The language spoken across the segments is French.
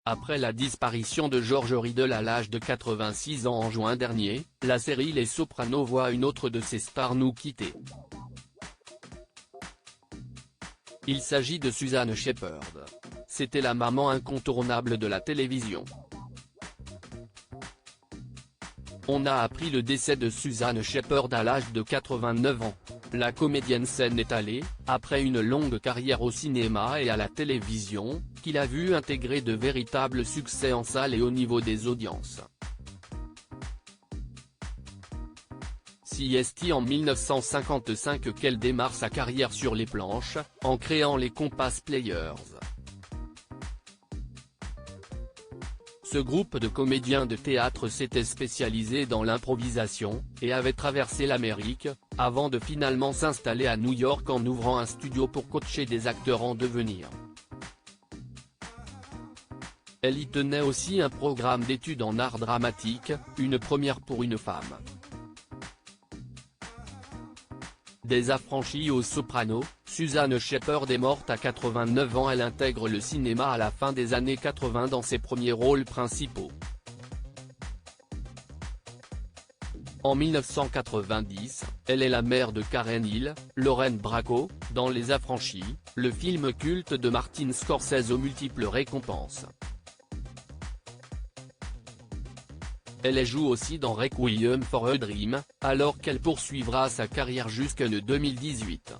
Après la disparition de George Riddle à l'âge de 86 ans en juin dernier, la série Les Sopranos voit une autre de ses stars nous quitter. Il s'agit de Susan Shepherd. C'était la maman incontournable de la télévision. On a appris le décès de Susan Shepherd à l'âge de 89 ans. La comédienne s'en est allée, après une longue carrière au cinéma et à la télévision, qu'il a vu intégrer de véritables succès en salle et au niveau des audiences. C'est en 1955 qu'elle démarre sa carrière sur les planches, en créant les Compass Players. Ce groupe de comédiens de théâtre s'était spécialisé dans l'improvisation, et avait traversé l'Amérique, avant de finalement s'installer à New York en ouvrant un studio pour coacher des acteurs en devenir. Elle y tenait aussi un programme d'études en art dramatique, une première pour une femme. Des affranchis aux Sopranos, Susan Shepherd est morte à 89 ans. Elle intègre le cinéma à la fin des années 80 dans ses premiers rôles principaux. En 1990, elle est la mère de Karen Hill, Lorraine Bracco, dans Les Affranchis, le film culte de Martin Scorsese aux multiples récompenses. Elle joue aussi dans Requiem for a Dream, alors qu'elle poursuivra sa carrière jusqu'en 2018.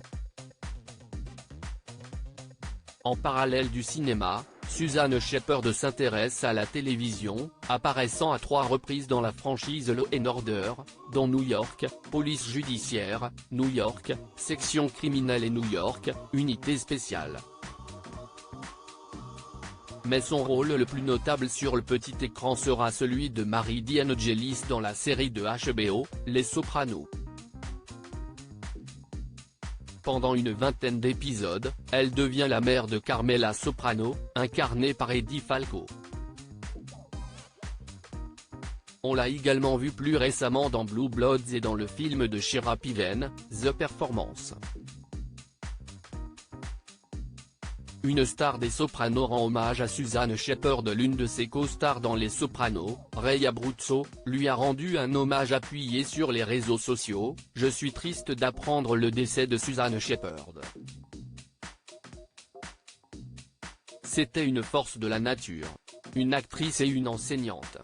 En parallèle du cinéma, Susan Shepherd s'intéresse à la télévision, apparaissant à 3 reprises dans la franchise Law & Order, dont New York, Police Judiciaire, New York, Section Criminelle et New York, Unité Spéciale. Mais son rôle le plus notable sur le petit écran sera celui de Mary DeAngelis dans la série de HBO, Les Sopranos. Pendant une vingtaine d'épisodes, elle devient la mère de Carmela Soprano, incarnée par Edie Falco. On l'a également vue plus récemment dans Blue Bloods et dans le film de Shira Piven, The Performance. Une star des Sopranos rend hommage à Susan Shepherd. L'une de ses co-stars dans Les Sopranos, Ray Abruzzo, lui a rendu un hommage appuyé sur les réseaux sociaux. « Je suis triste d'apprendre le décès de Susan Shepherd. C'était une force de la nature. Une actrice et une enseignante. »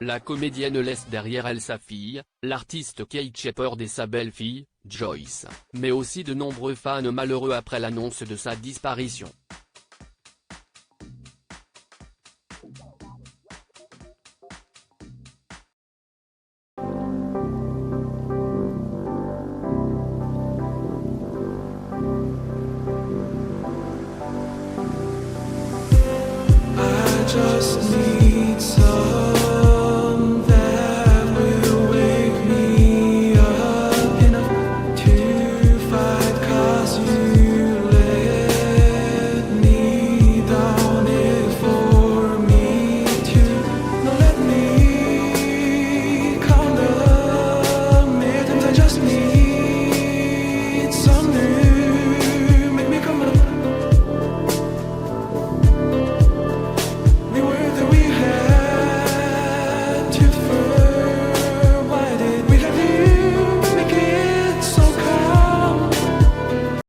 La comédienne laisse derrière elle sa fille, l'artiste Kate Shepherd et sa belle-fille, Joyce, mais aussi de nombreux fans malheureux après l'annonce de sa disparition.